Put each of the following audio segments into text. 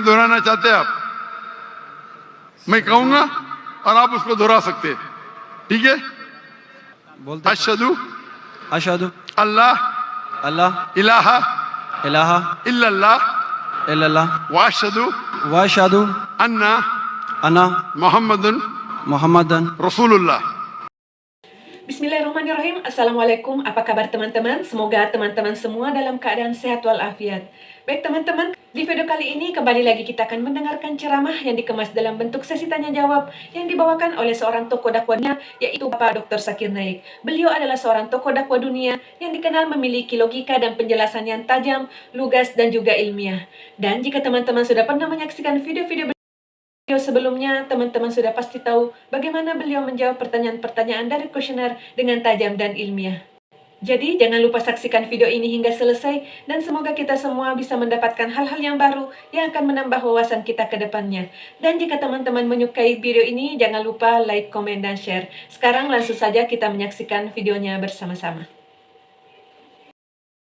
दोहराना चाहते हैं आप? मैं कहूंगा और आप उसको दोहरा सकते हैं, ठीक है? बोलते अशहदु अशहदु अल्लाह अल्लाह इलाहा इलाहा इल्लल्लाह इल्लल्लाह व अशहदु व अशहदु अन्ना अन्ना मुहम्मदुन मुहम्मदन रसूलुल्लाह. Bismillahirrahmanirrahim. Assalamualaikum. Apa kabar teman-teman? Semoga teman-teman semua dalam keadaan sehat walafiat. Baik teman-teman, di video kali ini kembali lagi kita akan mendengarkan ceramah yang dikemas dalam bentuk sesi tanya jawab yang dibawakan oleh seorang tokoh dakwah dunia, yaitu Bapak Dr. Zakir Naik. Beliau adalah seorang tokoh dakwah dunia yang dikenal memiliki logika dan penjelasan yang tajam, lugas dan juga ilmiah. Dan jika teman-teman sudah pernah menyaksikan video-video sebelumnya, teman-teman sudah pasti tahu bagaimana beliau menjawab pertanyaan-pertanyaan dari kuesioner dengan tajam dan ilmiah. Jadi, jangan lupa saksikan video ini hingga selesai dan semoga kita semua bisa mendapatkan hal-hal yang baru yang akan menambah wawasan kita ke depannya. Dan jika teman-teman menyukai video ini, jangan lupa like, komen, dan share. Sekarang langsung saja kita menyaksikan videonya bersama-sama.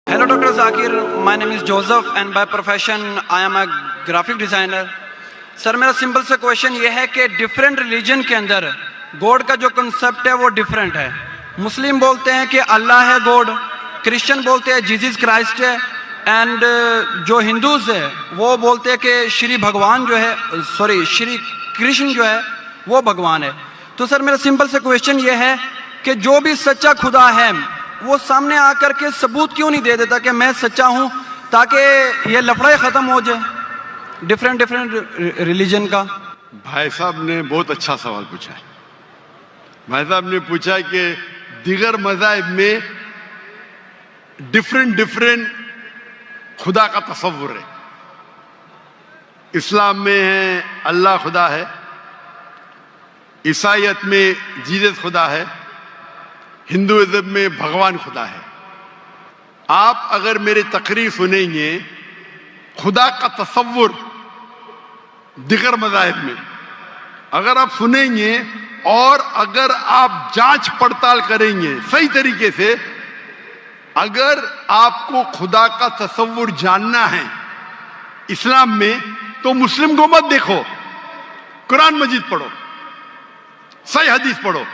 Hello Dr. Zakir, my name is Joseph and by profession I am a graphic designer. Sir मेरा simple सा question ये है कि different religion के अंदर God का जो concept है वो डिफरेंट है. मुस्लिम बोलते हैं कि अल्लाह है गॉड, क्रिश्चियन बोलते हैं जीसस क्राइस्ट है, एंड जो हिंदूज है वो बोलते हैं कि श्री भगवान जो है श्री कृष्ण जो है वो भगवान है. तो सर मेरा सिंपल सा क्वेश्चन ये है कि जो भी सच्चा खुदा है वो सामने आकर के सबूत क्यों नहीं दे देता कि मैं सच्चा हूँ, ताकि ये लफड़ा ख़त्म हो जाए डिफरेंट रिलीजन का. भाई साहब ने बहुत अच्छा सवाल पूछा है. भाई साहब ने पूछा कि दिगर मज़ाहिब में डिफरेंट खुदा का तसव्वुर है. इस्लाम में है अल्लाह खुदा है, ईसाईयत में जीसस खुदा है, हिंदुइज्म में भगवान खुदा है. आप अगर मेरी तकरीर सुनेंगे खुदा का तसव्वुर दिगर मज़ाहिब में अगर आप सुनेंगे और अगर आप जांच पड़ताल करेंगे सही तरीके से, अगर आपको खुदा का तसव्वुर जानना है इस्लाम में तो मुस्लिम को मत देखो, कुरान मजीद पढ़ो, सही हदीस पढ़ो.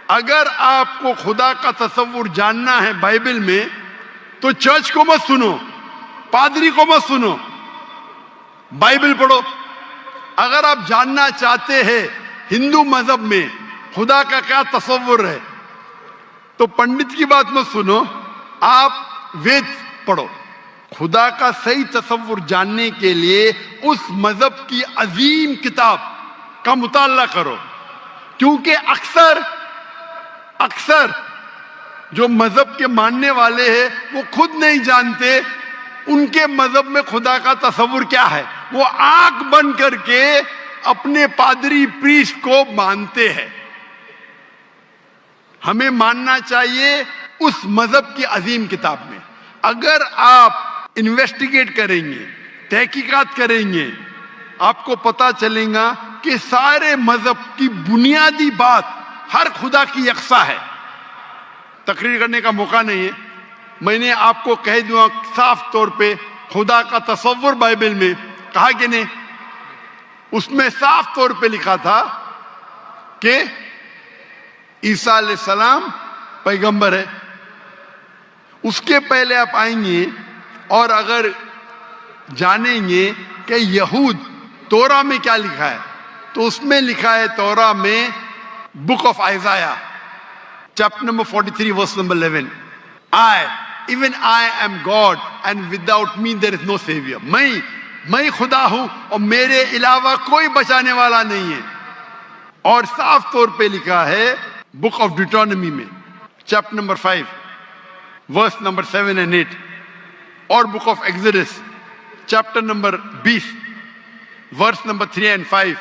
अगर आपको खुदा का तसव्वुर जानना है बाइबल में तो चर्च को मत सुनो, पादरी को मत सुनो, बाइबल पढ़ो. अगर आप जानना चाहते हैं हिंदू मजहब में खुदा का क्या तसव्वुर है तो पंडित की बात मत सुनो, आप वेद पढ़ो. खुदा का सही तसव्वुर जानने के लिए उस मजहब की अजीम किताब का मुताला करो, क्योंकि अक्सर जो मजहब के मानने वाले हैं वो खुद नहीं जानते उनके मजहब में खुदा का तसव्वुर क्या है. वो आंख बंद करके अपने पादरी प्रीस्ट को मानते हैं. हमें मानना चाहिए उस मजहब की अजीम किताब में. अगर आप इन्वेस्टिगेट करेंगे, तहकीकात करेंगे, आपको पता चलेगा कि सारे मजहब की बुनियादी बात हर खुदा की यकसा है. तकरीर करने का मौका नहीं है, मैंने आपको कह दूंगा साफ तौर पे खुदा का तसव्वुर बाइबल में कहा कि नहीं, उसमें साफ तौर पे लिखा था कि ईसा अलैहिस्सलाम पैगंबर है. उसके पहले आप आएंगे और अगर जानेंगे कि यहूद तोरा में क्या लिखा है तो उसमें लिखा है तोरा में book of Isaiah chapter number 43 verse number 11, even I am God and without me there is no savior. मैं खुदा हूं और मेरे अलावा कोई बचाने वाला नहीं है. और साफ तौर पे लिखा है बुक ऑफ डिटोनॉमी में chapter number 5 verse number 7 and 8, और book of Exodus chapter number 20 verse number 3 and 5,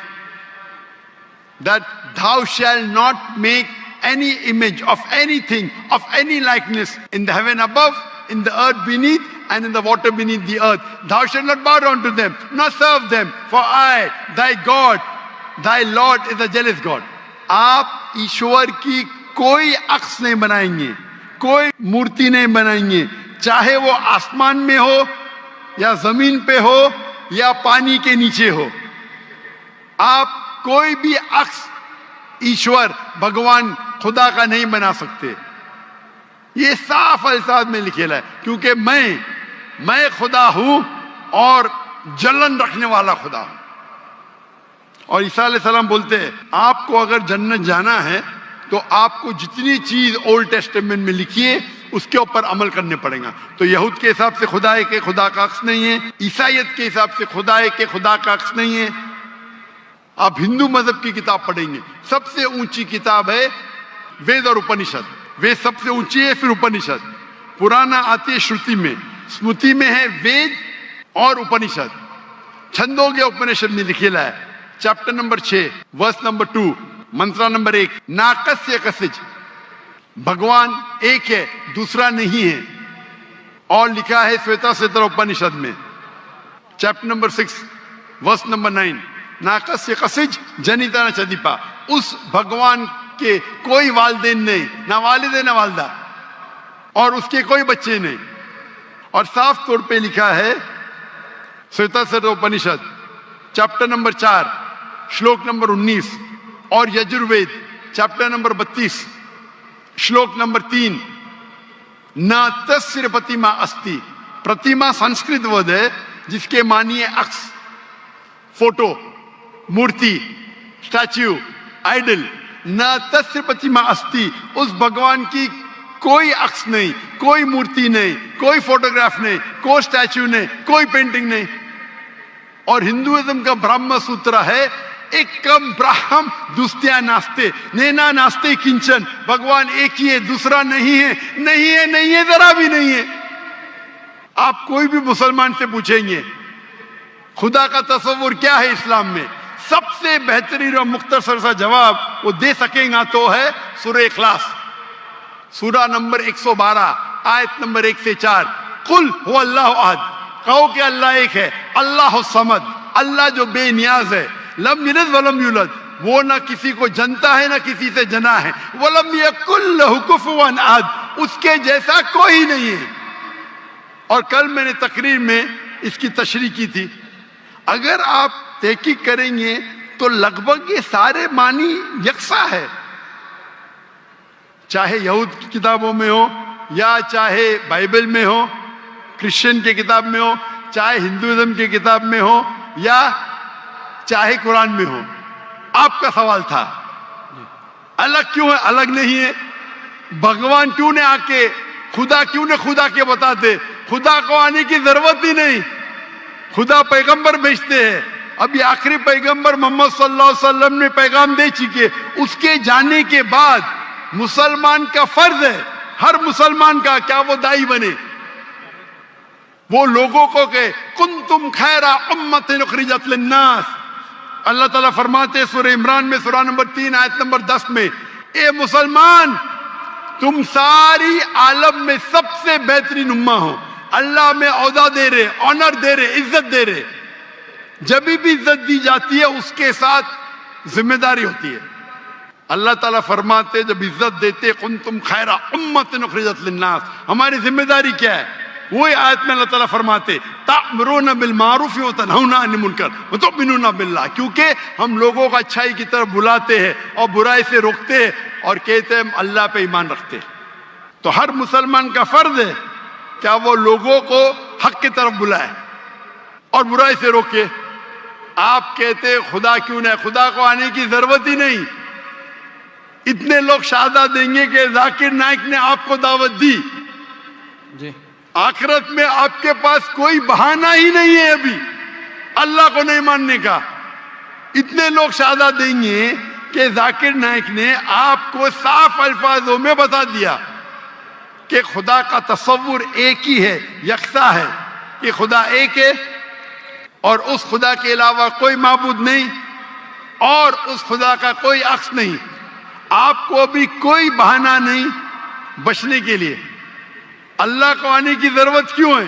that thou shalt not make any image of anything, of any likeness in the heaven above, in the earth beneath, and in the water beneath the earth. Thou shalt not bow down to them, nor serve them, for I, thy God, thy Lord is a jealous God. आप ईश्वर की कोई अक्स नहीं बनाएंगे, कोई मूर्ति नहीं बनाएंगे, चाहे वो आसमान में हो या जमीन पे हो یا پانی کے نیچے ہو، آپ کوئی بھی عکس ایشور بھگوان خدا کا نہیں بنا سکتے. یہ صاف الفاظ میں لکھے ہے، کیونکہ میں خدا ہوں اور جلن رکھنے والا خدا ہوں. اور عیسیٰ علیہ السلام بولتے ہیں آپ کو اگر جنت جانا ہے تو آپ کو جتنی چیز اولڈ ٹیسٹمنٹ میں لکھی ہے اس کے اوپر عمل کرنے پڑیں گا. تو یہود کے حساب سے خدا ہے کہ خدا کا عکس نہیں ہے، عیسائیت کے حساب سے خدا ہے کہ خدا کا عکس نہیں ہے. آپ ہندو مذہب کی کتاب پڑھیں گے، سب سے اونچی کتاب ہے وید اور اپنشد. وید سب سے اونچی ہے، پھر اپنشد. پرانا آتی ہے شروتی میں، اسمرتی میں ہے وید اور اپنشد. چھندوگیہ اپنشد میں لکھا ہے chapter number 6 verse number 2 mantra number 1، ناکسیہ کسج، بھگوان ایک ہے دوسرا نہیں ہے. اور لکھا ہے سویتا سوتر اپنشد میں چیپٹر نمبر 6 ورس نمبر 9، ناکسیہ کسج جنیتا نہ چدیپا. اس بھگوان کے کوئی والدین نہیں، نہ والد نہ والدہ، اور اس کے کوئی بچے نہیں. اور صاف طور پہ لکھا ہے سویتا سوتر اپنشد چیپٹر نمبر 4 شلوک نمبر 19 اور یجروید چیپٹر نمبر 32 شلوک نمبر 3، نہ تسر پتیما استی. پرتیما سنسکرت ورڈ ہے جس کے معنی ہے عکس، فوٹو، مورتی، اسٹیچو، آئیڈل. نہ تسر پتیما استی، اس بھگوان کی کوئی عکس نہیں، کوئی مورتی نہیں، کوئی فوٹوگراف نہیں، کوئی اسٹیچو نہیں، کوئی پینٹنگ نہیں. اور ہندوازم کا برہم سوتر ہے ایکم براہم دوستیا ناستے نینا ناستے کنچن. بھگوان ایک ہی ہے دوسرا نہیں ہے، نہیں ہے، نہیں ہے، ذرا بھی نہیں ہے. آپ کوئی بھی مسلمان سے پوچھیں گے خدا کا تصور کیا ہے اسلام میں، سب سے بہترین اور مختصر سا جواب وہ دے سکیں گا تو ہے سورہ اخلاص، سورہ نمبر 112 آیت نمبر 1 سے 4. قل هو اللہ احد، کہو کہ اللہ ایک ہے، اللہ الصمد، اللہ جو بے نیاز ہے، لم یلد ولم یولد، وہ نہ کسی کو جنتا ہے نہ کسی سے جنا ہے، ولم یکن لہ کفوا احد، اس کے جیسا کوئی نہیں ہے. اور کل میں نے تقریر میں اس کی تشریح کی تھی. اگر آپ تحقیق کریں گے تو لگ بھگ یہ سارے معنی یکساں ہے، چاہے یہود کی کتابوں میں ہو یا چاہے بائبل میں ہو، کرسچن کی کتاب میں ہو، چاہے ہندوازم کی کتاب میں ہو یا چاہے قرآن میں ہو. آپ کا سوال تھا الگ کیوں ہے، الگ نہیں ہے. بھگوان کیوں نے آ کے خدا کیوں نے خدا کے بتاتے، خدا کو آنے کی ضرورت ہی نہیں. خدا پیغمبر بھیجتے ہیں. ابھی آخری پیغمبر محمد صلی اللہ علیہ وسلم نے پیغام دے چکے، اس کے جانے کے بعد مسلمان کا فرض ہے، ہر مسلمان کا، کیا وہ دائی بنے، وہ لوگوں کو کہ کنتم خیر امت اخرجت للناس. اللہ تعالیٰ فرماتے ہیں سورہ عمران میں سورہ نمبر 3 آیت نمبر 10 میں، اے مسلمان تم ساری عالم میں سب سے بہترین امہ ہو. اللہ میں عہدہ دے رہے، آنر دے رہے، عزت دے رہے. جب بھی عزت دی جاتی ہے اس کے ساتھ ذمہ داری ہوتی ہے. اللہ تعالیٰ فرماتے جب عزت دیتے کنتم خیر امت اخرجت للناس، ہماری ذمہ داری کیا ہے؟ وہی آیت میں اللہ تعالیٰ فرماتے تأمرون بالمعروف وتنہون عن المنکر وتؤمنون باللہ، کیونکہ ہم لوگوں کو اچھائی کی طرف بلاتے ہیں اور برائی سے روکتے ہیں اور کہتے ہیں ہم اللہ پہ ایمان رکھتے ہیں. تو ہر مسلمان کا فرض ہے کیا وہ لوگوں کو حق کی طرف بلائے اور برائی سے روکے. آپ کہتے خدا کیوں نہیں، خدا کو آنے کی ضرورت ہی نہیں. اتنے لوگ شہادہ دیں گے کہ ذاکر نائک نے آپ کو دعوت دی، جی آخرت میں آپ کے پاس کوئی بہانہ ہی نہیں ہے ابھی اللہ کو نہیں ماننے کا. اتنے لوگ شہادہ دیں گے کہ ذاکر نائک نے آپ کو صاف الفاظوں میں بتا دیا کہ خدا کا تصور ایک ہی ہے، یکساں ہے، کہ خدا ایک ہے اور اس خدا کے علاوہ کوئی معبود نہیں اور اس خدا کا کوئی عکس نہیں. آپ کو ابھی کوئی بہانہ نہیں بچنے کے لیے. اللہ کو آنے کی ضرورت کیوں ہے؟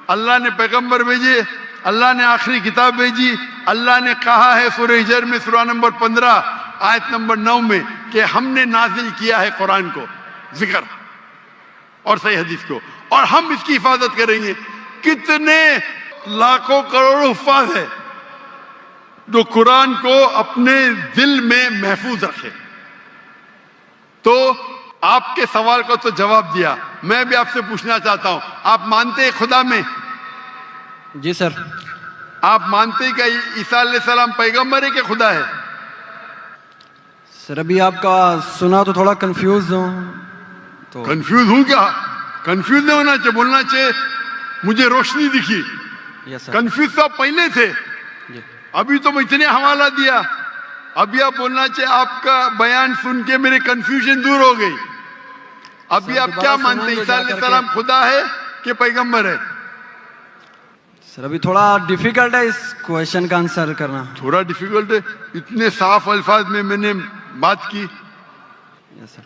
اللہ نے پیغمبر بھیجے، اللہ نے آخری کتاب بھیجی. اللہ نے کہا ہے سورہ ہجر میں سورہ نمبر 15 آیت نمبر 9 میں کہ ہم نے نازل کیا ہے قرآن کو، ذکر اور صحیح حدیث کو، اور ہم اس کی حفاظت کریں گے. کتنے लाखों करोड़ों हुफ्फाज है जो कुरान को अपने दिल में महफूज रखे। तो आपके सवाल को तो जवाब दिया, मैं भी आपसे पूछना चाहता हूं, आप मानते हैं खुदा में? जी सर। आप मानते हैं कि ईसा अलैहिस्सलाम पैगंबर है कि खुदा है? सर अभी आपका सुना तो थोड़ा कंफ्यूज हूँ तो। कंफ्यूज हूं क्या? कंफ्यूज नहीं होना चाहिए, बोलना चाहिए मुझे रोशनी दिखी। Yes sir. कंफ्यूज तो आप पहले थे, जी। अभी तो मैं इतने हवाला दिया, अभी आप बोलना चाहिए आपका बयान सुन के मेरे कंफ्यूजन दूर हो गई। अभी सर, आप दोबारा क्या मानते हैं, सुनाएंगे ईसा जा करके? अलैहिस्सलाम खुदा है कि पैगंबर है? सर अभी थोड़ा डिफिकल्ट है इस क्वेश्चन का आंसर करना। थोड़ा डिफिकल्ट है, इतने साफ अल्फाज में मैंने बात की। Yes sir.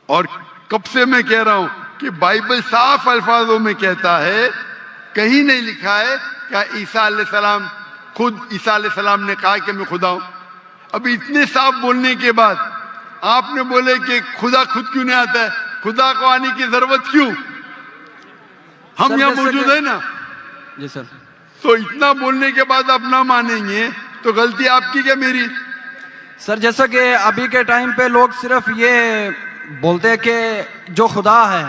और कब से मैं कह रहा हूं कि बाइबल साफ अल्फाजों में कहता है, कहीं नहीं लिखा है कि ईसा अलैहिस्सलाम खुद ईसा अलैहिस्सलाम ने कहा कि मैं खुदा हूं। अभी इतने साफ बोलने के बाद आपने बोले कि खुदा खुद क्यों नहीं आता है, खुदा को आने की जरूरत क्यों? हम सर, यहाँ जैसे मौजूद कि- है ना। जी सर। तो इतना बोलने के बाद आप ना मानेंगे तो गलती आपकी क्या मेरी? सर जैसा कि अभी के टाइम पे लोग सिर्फ ये बोलते हैं कि जो खुदा है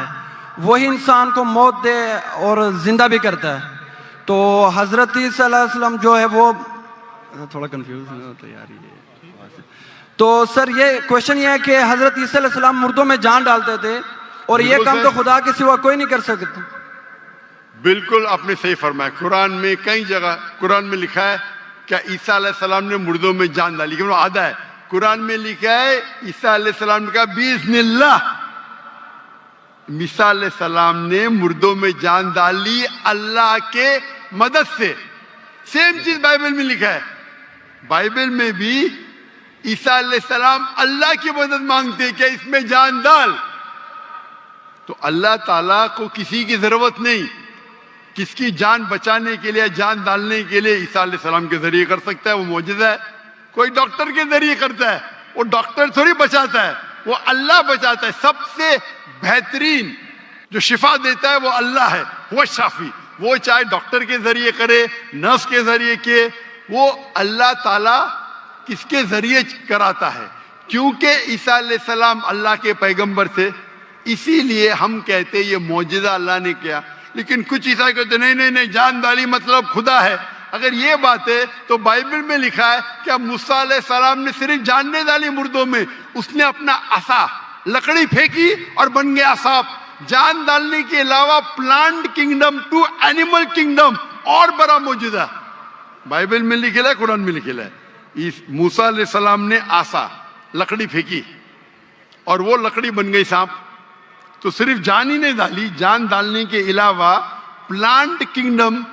वही इंसान को मौत दे और जिंदा भी करता है, तो हजरत ईसा अलैहिस्सलाम जो है वो थोड़ा कंफ्यूज होता है यार ये। तो सर ये क्वेश्चन ये है कि हजरत ईसा अलैहिस्सलाम मुर्दों में जान डालते थे और ये बिल्कुल काम सर। तो खुदा के सिवा कोई नहीं कर सकता। बिल्कुल आपने सही फरमाया। कुरान में कई जगह कुरान में लिखा है क्या ईसा अलैहिस्सलाम ने मुर्दों में जान डाली, क्यों आधा है कुरान में लिखा है ईसा अलैहिस्सलाम ने कहा बिस्मिल्लाह, ईसा अलैहिस्सलाम ने मुर्दों में जान डाली अल्लाह के मदद से। सेम चीज बाइबल में लिखा है, बाइबल में भी ईसा अलैहिस्सलाम अल्लाह की मदद मांगते हैं कि इसमें जान डाल। तो अल्लाह ताला को किसी की जरूरत नहीं, किसकी जान बचाने के लिए जान डालने के लिए ईसा अलैहिस्सलाम के जरिए कर सकता है, वो मौजूदा है। कोई डॉक्टर के जरिए करता है, वो डॉक्टर थोड़ी बचाता है, वो अल्लाह बचाता है। सबसे बेहतरीन जो शिफा देता है वो अल्लाह है, वो शाफी। वो चाहे डॉक्टर के जरिए करे, नर्स के जरिए के, वो अल्लाह ताला किसके जरिए कराता है, क्योंकि ईसा अलैहिस्सलाम अल्लाह के पैगंबर थे, इसीलिए हम कहते ये मौजूदा अल्लाह ने किया। लेकिन कुछ ईसाई कहते नहीं नहीं नहीं, जान डाली मतलब खुदा है। अगर ये बात है तो बाइबल में लिखा है कि मूसा अलैहिस्सलाम ने सिर्फ जानने डाली मुर्दों में, उसने अपना आसा लकड़ी फेंकी और बन गया सांप। जान डालने के अलावा plant kingdom to animal kingdom और बड़ा मौजूदा बाइबल में लिखेला है, कुरान में लिखेला है। इस मूसा अलैहिस्सलाम ने आसा लकड़ी फेंकी और वो लकड़ी बन गई सांप। तो सिर्फ जान ही नहीं डाली, जान डालने के अलावा प्लांट किंगडम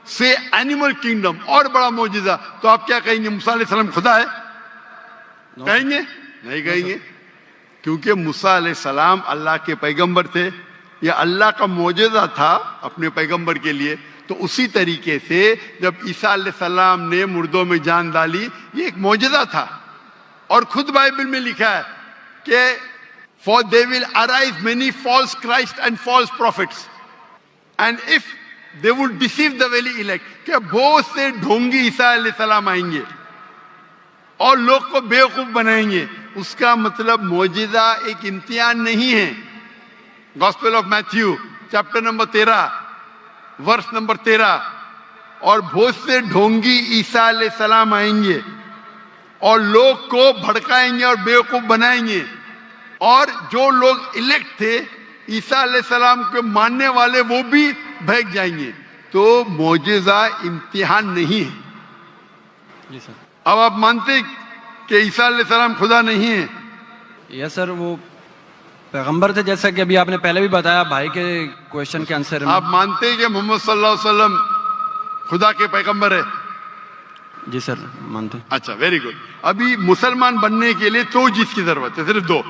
से एनिमल किंगडम और बड़ा मौजूदा। तो आप क्या कहेंगे, मूसा अलैहिस्सलाम खुदा है? कहेंगे? नहीं कहेंगे, क्योंकि मूसा अलैहिस्सलाम अल्लाह के पैगंबर थे, यह अल्लाह का मौजूदा था अपने पैगंबर के लिए। तो उसी तरीके से जब ईसा अलैहिस्सलाम ने मुर्दों में जान डाली, ये एक मौजूदा था। और खुद बाइबल में लिखा है कि For they will arise many false Christ and false prophets, and if they would deceive the very elect, कि बहुत से ढोंगी ईसा अलैहिस्सलाम आएंगे और लोग को बेवकूफ बनाएंगे। उसका मतलब मौजूदा एक इम्तिहान नहीं है। Gospel of Matthew chapter number 13 verse number 13, और बहुत से ढोंगी ईसा अलैहिस्सलाम आएंगे और लोग को भड़काएंगे और बेवकूफ बनाएंगे, और जो लोग इलेक्ट थे ईसा अलैहिस्सलाम के मानने वाले वो भी भाग जाएंगे। तो मौजूदा इम्तिहान नहीं है। जी सर। अब आप मानते कि ईसा अलैहिस्सलाम खुदा नहीं है? यस सर, वो पैगंबर थे, जैसा कि अभी आपने पहले भी बताया भाई के क्वेश्चन के आंसर में। आप मानते हैं कि मोहम्मद सल्लल्लाहु अलैहि वसल्लम खुदा के पैगंबर है? जी सर मानते हैं। अच्छा, वेरी गुड। अभी मुसलमान बनने के लिए तो चीज की जरूरत है, सिर्फ दो।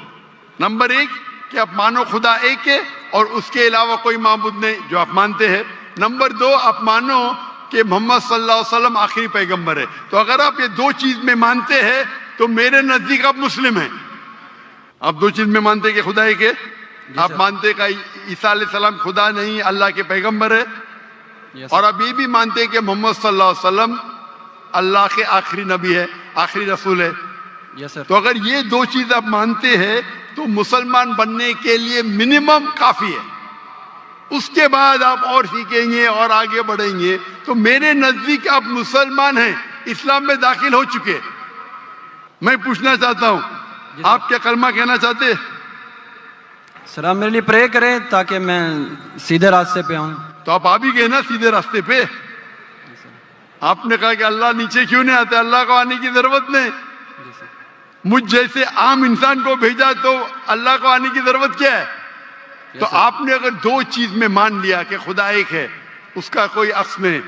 नंबर एक कि आप मानो खुदा एक है और उसके अलावा कोई माबूद नहीं, जो आप मानते हैं। नंबर दो, आप मानो कि मोहम्मद सल्लल्लाहु अलैहि वसल्लम आखिरी पैगंबर है। तो अगर आप ये दो चीज में मानते हैं तो मेरे नजदीक आप मुस्लिम हैं। आप दो चीज में मानते हैं कि खुदा एक है, आप मानते हैं कि ईसा अलैहिस्सलाम खुदा नहीं अल्लाह के पैगंबर है, Yes, और sir. अब ये भी मानते हैं कि मोहम्मद सल्लल्लाहु अलैहि वसल्लम अल्लाह के आखिरी नबी है, आखिरी रसूल है। Yes, sir. तो अगर ये दो चीज आप मानते हैं तो मुसलमान बनने के लिए मिनिमम काफी है। उसके बाद आप और सीखेंगे और आगे बढ़ेंगे। तो मेरे नजदीक आप मुसलमान हैं, इस्लाम में दाखिल हो चुके। मैं पूछना चाहता हूं, जी, आप क्या कलमा कहना चाहते हैं? सर आप मेरे लिए प्रे करें ताकि मैं सीधे रास्ते पे आऊँ। तो आप आ भी गए ना सीधे रास्ते पे। आपने कहा कि अल्लाह नीचे क्यों नहीं आते, अल्लाह को आने की जरूरत नहीं। जी सर। मुझ जैसे आम इंसान को भेजा तो अल्लाह को आने की जरूरत क्या है? तो सर। आपने अगर दो चीज में मान लिया कि खुदा एक है, उसका कोई अक्स नहीं,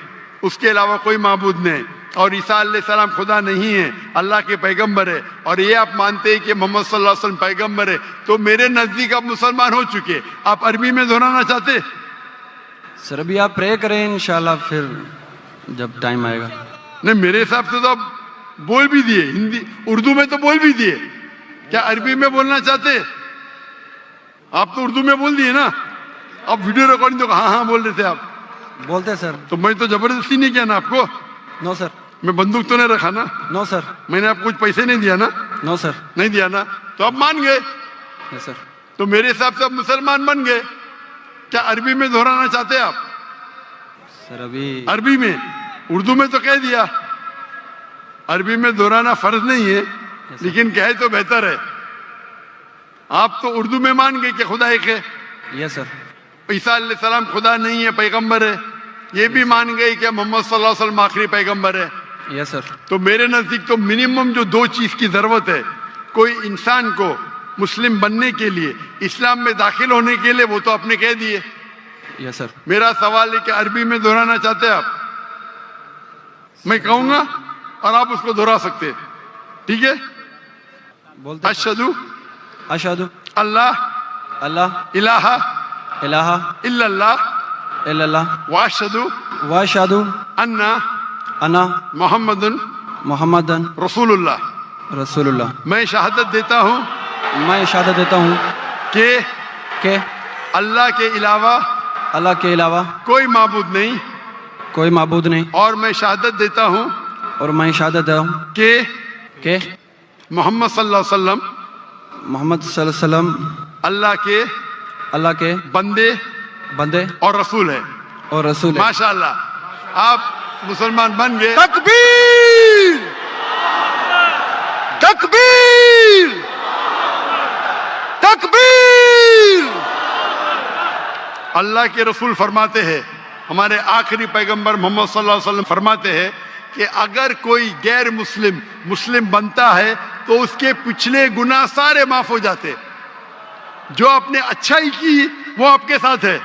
उसके अलावा कोई माबूद नहीं, और ईसा अलैहिस्सलाम खुदा नहीं है, अल्लाह के पैगंबर है, और ये आप मानते हैं कि मोहम्मद सल्लल्लाहु अलैहि वसल्लम पैगंबर है, तो मेरे नजदीक आप मुसलमान हो चुके। आप अरबी में दोहराना चाहते? सर अभी आप प्रे करें, इंशाल्लाह फिर जब टाइम आएगा। नहीं, मेरे हिसाब से तो आप बोल भी दिए, हिंदी उर्दू में तो बोल भी दिए। क्या अरबी में बोलना चाहते? आप तो उर्दू में बोल दिए ना। आप वीडियो रिकॉर्डिंग तो हाँ हाँ बोल रहे थे आप। बोलते सर। तो मैं तो जबरदस्ती नहीं किया ना आपको। No sir. मैं बंदूक तो नहीं रखा ना। No sir. मैंने आपको कुछ पैसे नहीं दिया ना। No sir. नहीं दिया ना, तो आप मान गए। Yes sir. तो मेरे हिसाब से आप मुसलमान बन गए। क्या अरबी में दोहराना चाहते हैं आप? सर अभी अरबी में, उर्दू में तो कह दिया। अरबी में दोहराना फर्ज नहीं है, लेकिन कहे तो बेहतर है। आप तो उर्दू में मान गए कि खुदा एक है, यस सर। ईसा अलैहिस्सलाम खुदा नहीं है, पैगंबर है। ये भी मान गए कि मोहम्मद सल्लल्लाहु अलैहि वसल्लम आखिरी पैगंबर है। Yes sir. तो मेरे नजदीक तो मिनिमम जो दो चीज की जरूरत है कोई इंसान को मुस्लिम बनने के लिए, इस्लाम में दाखिल होने के लिए, वो तो आपने कह दिए। Yes sir. मेरा सवाल है कि अरबी में दोहराना चाहते हैं आप? मैं कहूंगा और आप उसको दोहरा सकते हैं, ठीक है? बोलते अशहदु अशहदु अल्लाह अल्लाह इलाहा इलाहा इल्लल्लाह इल्लल्लाह व अशहदु व अशहदु अन्ना अन्ना मोहम्मदन मुहम्मदन रसूलुल्लाह। रसूलुल्लाह। मैं शहादत देता हूँ मैं शहादत देता हूँ कि कि अल्लाह के अलावा अल्लाह के अलावा कोई माबूद नहीं, कोई माबूद नहीं, और मैं शहादत देता हूँ और मैं शहादत देता हूँ कि कि मोहम्मद सल्लल्लाहु अलैहि वसल्लम मोहम्मद सल्लल्लाहु अलैहि वसल्लम अल्लाह के बंदे बंदे और रसूल है। और रसूल है। माशाअल्लाह, आप मुसलमान बन गए। तकबीर तकबीर तकबीर। अल्लाह के रसूल फरमाते हैं, हमारे आखिरी पैगंबर मोहम्मद सल्लल्लाहु अलैहि वसल्लम फरमाते हैं कि अगर कोई गैर मुस्लिम मुस्लिम बनता है तो उसके पिछले गुनाह सारे माफ हो जाते। जो आपने अच्छाई की वो आपके साथ है,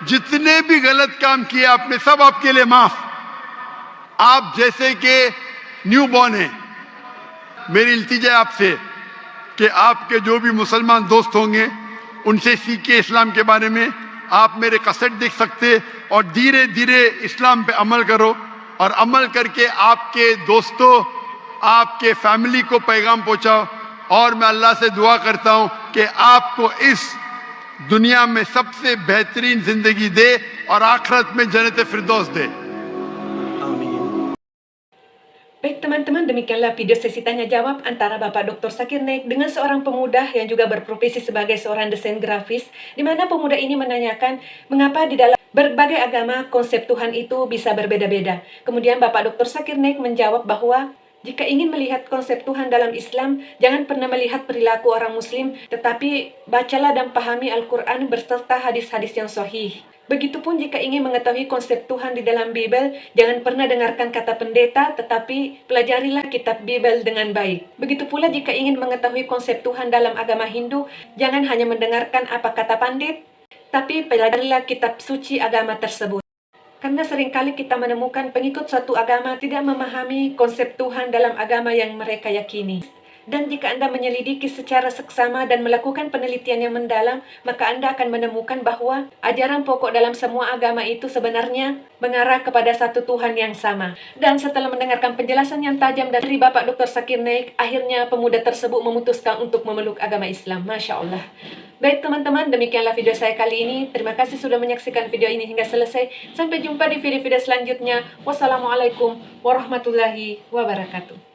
जितने भी गलत काम किए आपने सब आपके लिए माफ। आप जैसे कि न्यू बॉर्न है, मेरी इल्तिजा है आपसे कि आपके जो भी मुसलमान दोस्त होंगे उनसे सीखे इस्लाम के बारे में। आप मेरे कैसेट देख सकते और धीरे धीरे इस्लाम पे अमल करो, और अमल करके आपके दोस्तों, आपके फैमिली को पैगाम पहुंचाओ। और मैं अल्लाह से दुआ करता हूं कि आपको इस दुनिया में सबसे बेहतरीन जिंदगी दे और आखिरत में जन्नत फिरदौस दे। Baik teman-teman, demikianlah video sesi tanya jawab antara Bapak Dr. Zakir Naik dengan seorang pemuda yang juga berprofesi sebagai seorang desain grafis, di mana pemuda ini menanyakan mengapa di dalam berbagai agama konsep Tuhan itu bisa berbeda-beda. Kemudian Bapak Dr. Zakir Naik menjawab bahwa jika ingin melihat konsep Tuhan dalam Islam, jangan pernah melihat perilaku orang Muslim, tetapi bacalah dan pahami Al-Quran berserta hadis-hadis yang sahih. Begitupun jika ingin mengetahui konsep Tuhan di dalam Bible, jangan pernah dengarkan kata pendeta, tetapi pelajarilah kitab Bible dengan baik. Begitu pula jika ingin mengetahui konsep Tuhan dalam agama Hindu, jangan hanya mendengarkan apa kata pandit, tapi pelajarilah kitab suci agama tersebut. Karena seringkali kita menemukan pengikut suatu agama tidak memahami konsep Tuhan dalam agama yang mereka yakini. Dan jika Anda menyelidiki secara seksama dan melakukan penelitian yang mendalam, maka Anda akan menemukan bahwa ajaran pokok dalam semua agama itu sebenarnya mengarah kepada satu Tuhan yang sama. Dan setelah mendengarkan penjelasan yang tajam dari Bapak Dr. Zakir Naik, akhirnya pemuda tersebut memutuskan untuk memeluk agama Islam. Masya Allah. Baik teman-teman, demikianlah video saya kali ini. Terima kasih sudah menyaksikan video ini hingga selesai. Sampai jumpa di video-video selanjutnya. Wassalamualaikum warahmatullahi wabarakatuh.